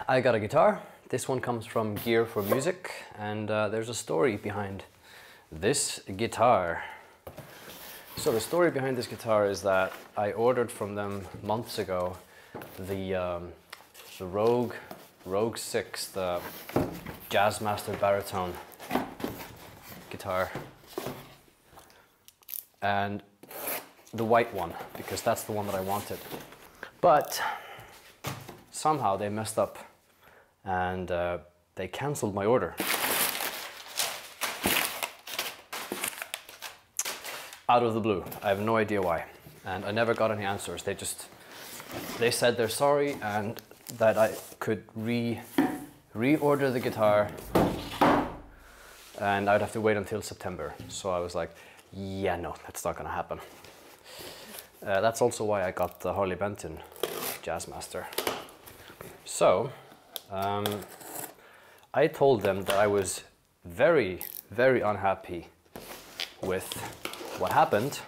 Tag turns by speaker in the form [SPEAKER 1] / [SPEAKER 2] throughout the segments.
[SPEAKER 1] I got a guitar. This one comes from Gear for Music, and there's a story behind this guitar. So the story behind this guitar is that I ordered from them months ago the Rogue 6, the Jazzmaster baritone guitar, and the white one, because that's the one that I wanted. But somehow they messed up and they cancelled my order. Out of the blue. I have no idea why. And I never got any answers. They said they're sorry and that I could reorder the guitar and I'd have to wait until September. So I was like, yeah, no, that's not gonna happen. That's also why I got the Harley Benton Jazzmaster. So, I told them that I was very, very unhappy with what happened,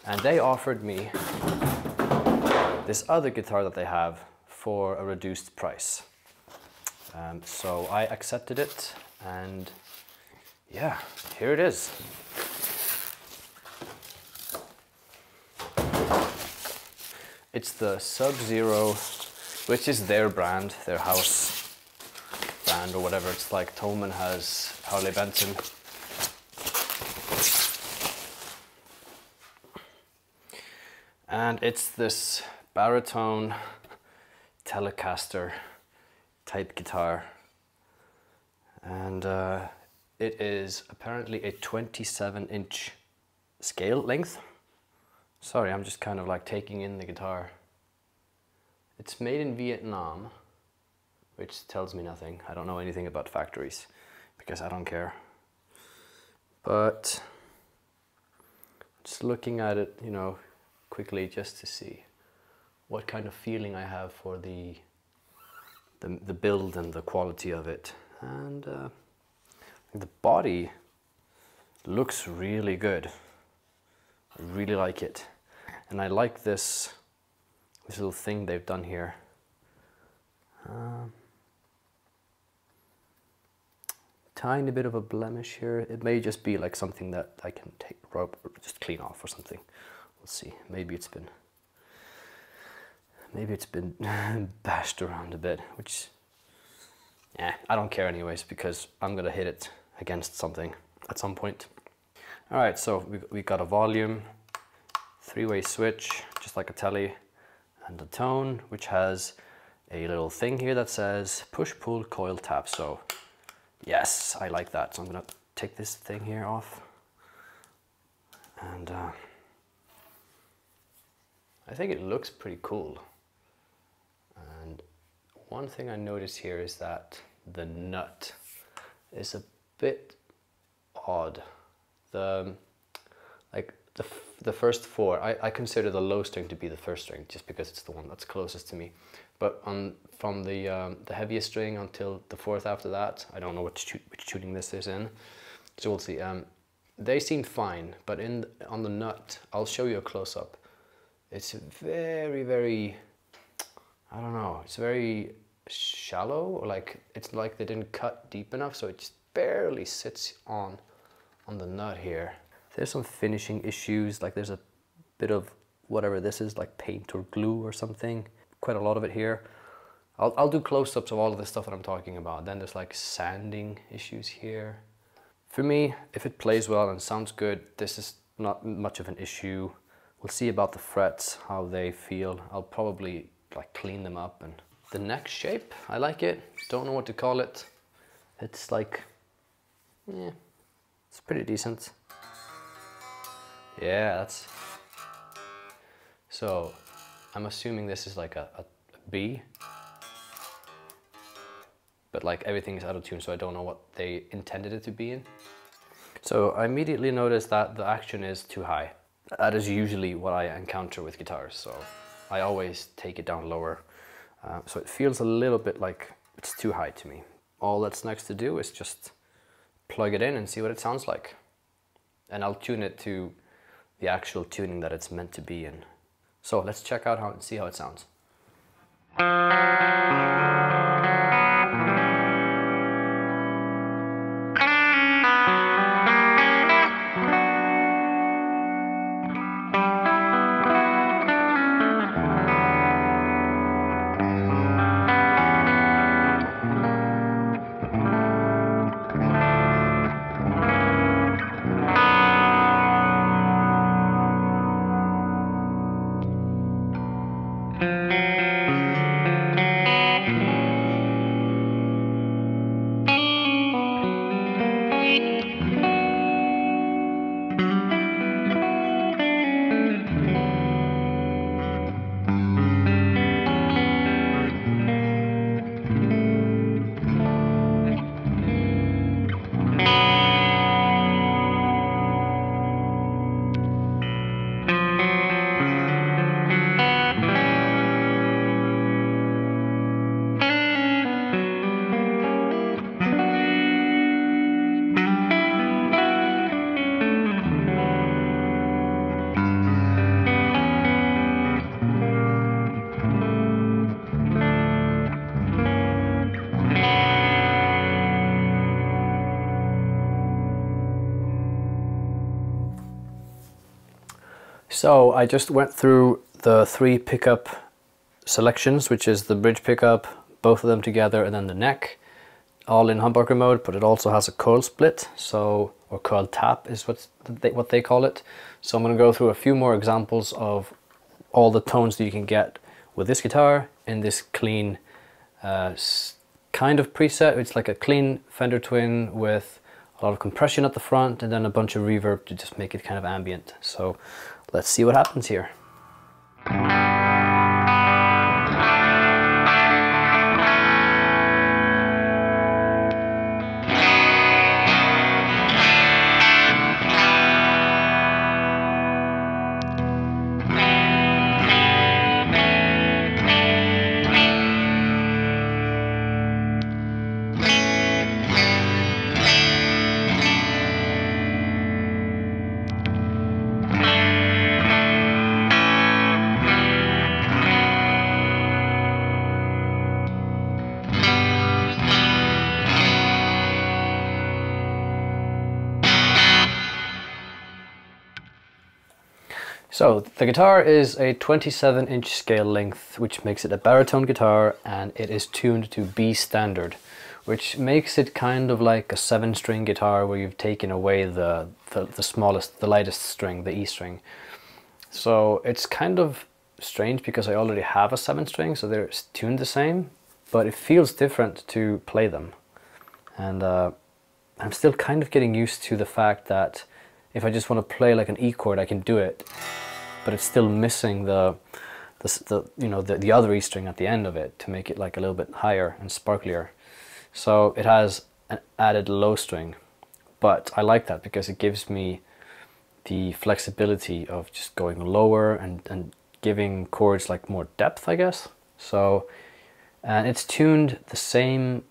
[SPEAKER 1] and they offered me this other guitar that they have for a reduced price. So I accepted it, and yeah, here it is. It's the SubZero, which is their brand, their house brand or whatever. It's like Thomann has Harley Benton. And it's this baritone Telecaster type guitar. And it is apparently a 27-inch scale length. Sorry, I'm just kind of like taking in the guitar. It's made in Vietnam, which tells me nothing. I don't know anything about factories because I don't care. But just looking at it, you know, quickly just to see what kind of feeling I have for the build and the quality of it. And the body looks really good. I really like it. And I like this little thing they've done here. Tiny bit of a blemish here. It may just be like something that I can take, just clean off or something. We'll see. Maybe it's been bashed around a bit, which, yeah, I don't care anyways, because I'm gonna hit it against something at some point. All right, so we got a volume, three-way switch, just like a tele, and a tone, which has a little thing here that says push, pull, coil, tap. So yes, I like that. So I'm gonna take this thing here off. And I think it looks pretty cool. And one thing I notice here is that the nut is a bit odd. The first four, I consider the low string to be the first string, just because it's the one that's closest to me. But from the heaviest string until the fourth after that, I don't know which tuning this is in, so we'll see. They seem fine, but on the nut, I'll show you a close-up. It's very, very, I don't know, it's very shallow, or like it's like they didn't cut deep enough, so it just barely sits on the nut here. There's some finishing issues, like there's a bit of whatever this is, like paint or glue or something. Quite a lot of it here. I'll do close-ups of all of the stuff that I'm talking about. Then there's like sanding issues here. For me, if it plays well and sounds good, this is not much of an issue. We'll see about the frets, how they feel. I'll probably like clean them up. And the neck shape, I like it. Don't know what to call it. It's like, yeah, it's pretty decent. Yeah, that's... So, I'm assuming this is like a B. But like everything is out of tune, so I don't know what they intended it to be in. So I immediately noticed that the action is too high. That is usually what I encounter with guitars, so I always take it down lower. So it feels a little bit like it's too high to me. All that's next to do is just plug it in and see what it sounds like. And I'll tune it to the actual tuning that it's meant to be in. So let's check out and see how it sounds. So I just went through the 3 pickup selections, which is the bridge pickup, both of them together, and then the neck, all in humbucker mode, but it also has a coil split, so, or coil tap is what they call it. So I'm going to go through a few more examples of all the tones that you can get with this guitar in this clean kind of preset. It's like a clean Fender Twin with a lot of compression at the front and then a bunch of reverb to just make it kind of ambient. So let's see what happens here. So the guitar is a 27-inch scale length, which makes it a baritone guitar, and it is tuned to B standard, which makes it kind of like a 7-string guitar where you've taken away the smallest, the lightest string, the E string. So it's kind of strange because I already have a 7-string, so they're tuned the same, but it feels different to play them. And I'm still kind of getting used to the fact that if I just want to play like an E chord, I can do it, but it's still missing the other E string at the end of it to make it like a little bit higher and sparklier. So it has an added low string, but I like that because it gives me the flexibility of just going lower and giving chords like more depth, I guess. So, and it's tuned the same,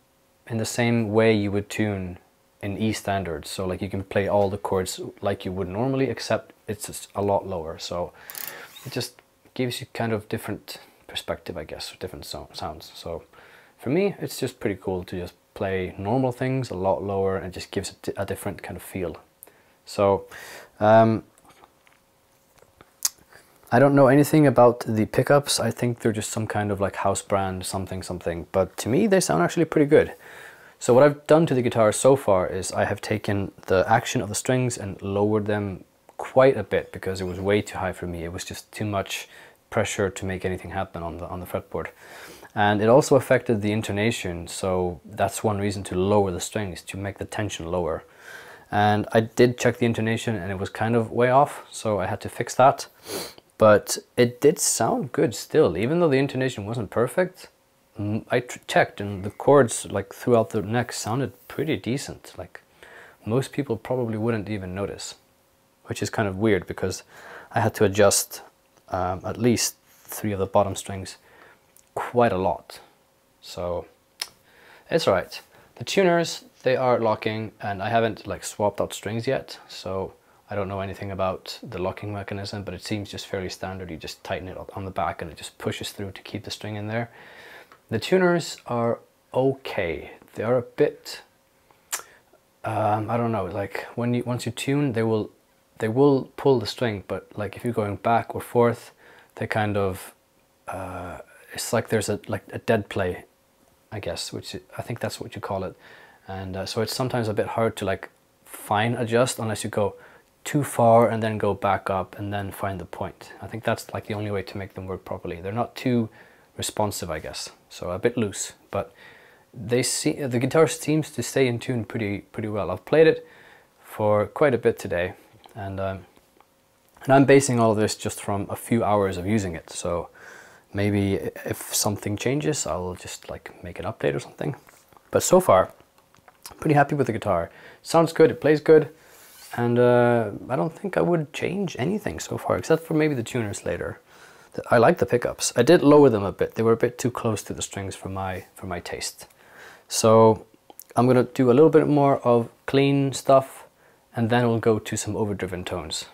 [SPEAKER 1] in the same way you would tune in E standard. So like you can play all the chords like you would normally, except it's just a lot lower. So it just gives you kind of different perspective, I guess, or different sounds. So for me, it's just pretty cool to just play normal things a lot lower, and it just gives it a different kind of feel. So I don't know anything about the pickups. I think they're just some kind of like house brand something, but to me they sound actually pretty good. So what I've done to the guitar so far is I have taken the action of the strings and lowered them quite a bit because it was way too high for me. It was just too much pressure to make anything happen on the fretboard. And it also affected the intonation, so that's one reason to lower the strings, to make the tension lower. And I did check the intonation and it was kind of way off, so I had to fix that. But it did sound good still, even though the intonation wasn't perfect. I checked and the chords like throughout the neck sounded pretty decent. Like most people probably wouldn't even notice, which is kind of weird because I had to adjust at least 3 of the bottom strings quite a lot. So it's alright. The tuners, they are locking, and I haven't like swapped out strings yet, so I don't know anything about the locking mechanism, but it seems just fairly standard. You just tighten it on the back and it just pushes through to keep the string in there. The tuners are okay. They are a bit, I don't know, like once you tune, they will pull the string, but like if you're going back or forth, they kind of, it's like there's a dead play, I guess, which I think that's what you call it. And so it's sometimes a bit hard to like fine adjust unless you go too far and then go back up and then find the point. I think that's like the only way to make them work properly. They're not too responsive, I guess, so a bit loose, but the guitar seems to stay in tune pretty well. I've played it for quite a bit today, and I'm basing all of this just from a few hours of using it, so maybe if something changes I'll just like make an update or something. But so far pretty happy with the guitar. Sounds good, it plays good, and I don't think I would change anything so far except for maybe the tuners later. I like the pickups. I did lower them a bit. They were a bit too close to the strings for my taste. So I'm gonna do a little bit more of clean stuff, and then we'll go to some overdriven tones.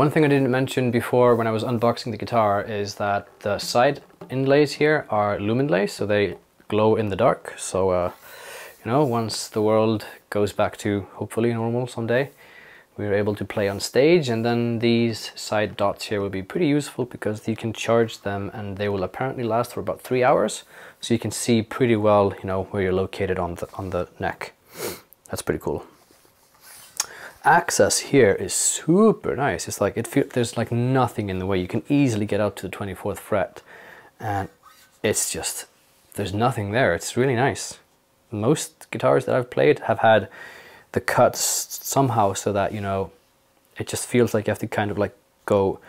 [SPEAKER 1] One thing I didn't mention before when I was unboxing the guitar is that the side inlays here are luminlays, so they glow in the dark. So, you know, once the world goes back to hopefully normal someday, we're able to play on stage, and then these side dots here will be pretty useful because you can charge them and they will apparently last for about 3 hours. So you can see pretty well, you know, where you're located on the neck. That's pretty cool. Access here is super nice. It's like, there's like nothing in the way. You can easily get up to the 24th fret and it's just, there's nothing there. It's really nice. Most guitars that I've played have had the cuts somehow so that, you know, it just feels like you have to kind of like go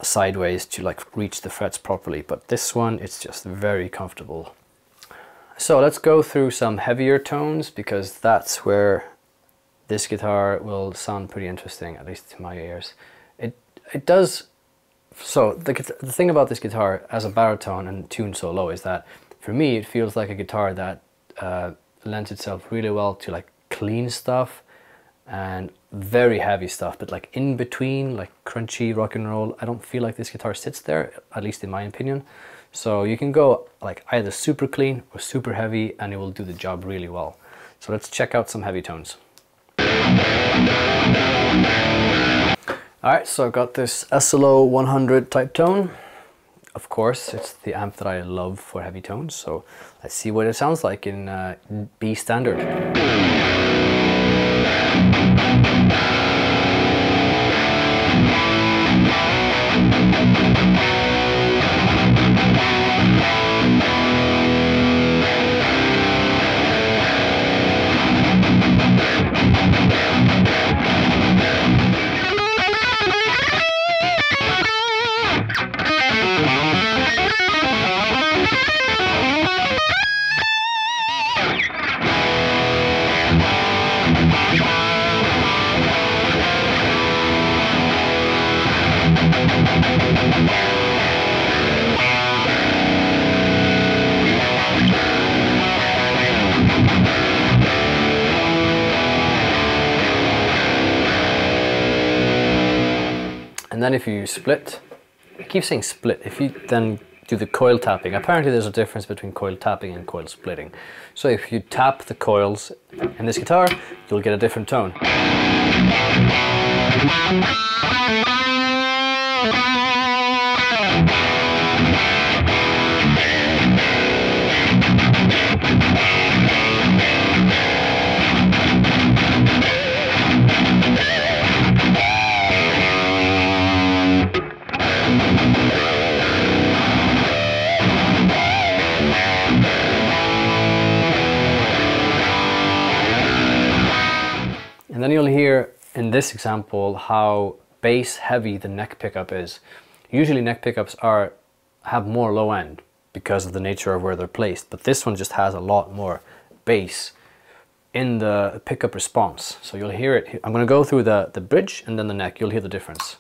[SPEAKER 1] sideways to like reach the frets properly. But this one, it's just very comfortable. So let's go through some heavier tones because that's where this guitar will sound pretty interesting, at least to my ears. It does. So the thing about this guitar as a baritone and tuned so low is that for me it feels like a guitar that lends itself really well to like clean stuff and very heavy stuff, but like in between, like crunchy rock and roll, I don't feel like this guitar sits there, at least in my opinion. So you can go like either super clean or super heavy and it will do the job really well. So let's check out some heavy tones. Alright, so I've got this SLO 100 type tone. Of course, it's the amp that I love for heavy tones, so let's see what it sounds like in B standard. And then if you split, I keep saying split, if you then do the coil tapping, apparently there's a difference between coil tapping and coil splitting. So if you tap the coils in this guitar, you'll get a different tone. And then you'll hear in this example how bass heavy the neck pickup is. Usually neck pickups have more low end because of the nature of where they're placed, but this one just has a lot more bass in the pickup response. So you'll hear it. I'm going to go through the bridge and then the neck. You'll hear the difference.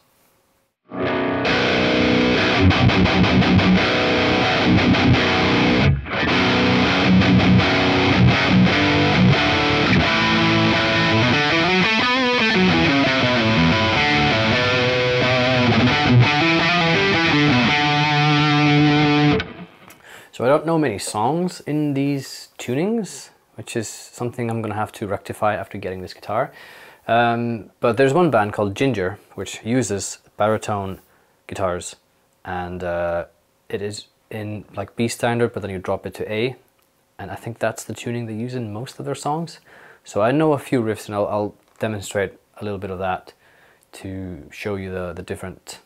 [SPEAKER 1] So I don't know many songs in these tunings, which is something I'm going to have to rectify after getting this guitar. But there's one band called Ginger, which uses baritone guitars, and it is in like B standard, but then you drop it to A, and I think that's the tuning they use in most of their songs. So I know a few riffs, and I'll demonstrate a little bit of that to show you the different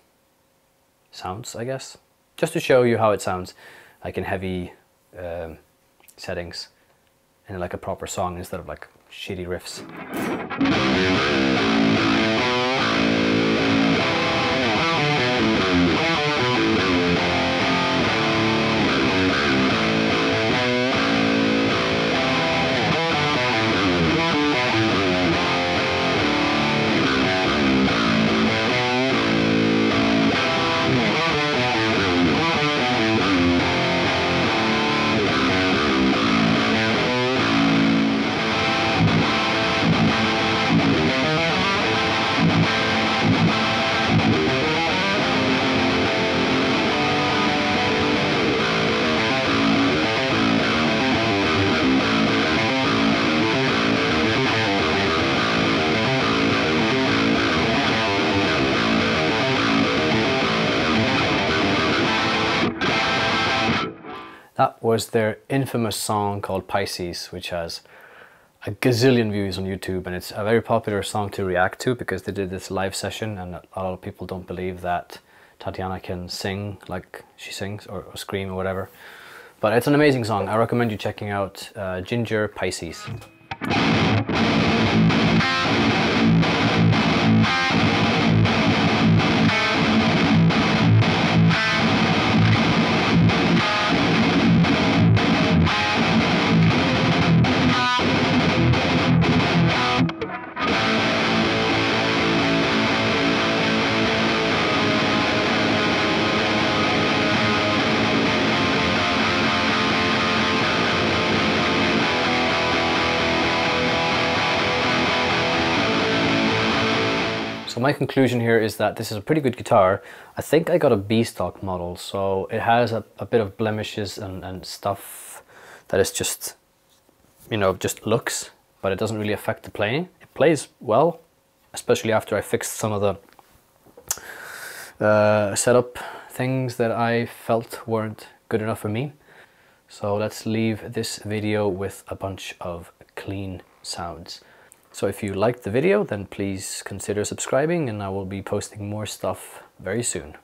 [SPEAKER 1] sounds, I guess, just to show you how it sounds like in heavy settings in like a proper song instead of like shitty riffs. was their infamous song called Pisces, which has a gazillion views on YouTube, and it's a very popular song to react to because they did this live session, and a lot of people don't believe that Tatiana can sing like she sings, or scream or whatever. But it's an amazing song. I recommend you checking out Ginger Pisces. So my conclusion here is that this is a pretty good guitar. I think I got a B-stock model, so it has a bit of blemishes and stuff that is just, you know, just looks, but it doesn't really affect the playing. It plays well, especially after I fixed some of the setup things that I felt weren't good enough for me. So let's leave this video with a bunch of clean sounds. So if you liked the video, then please consider subscribing, and I will be posting more stuff very soon.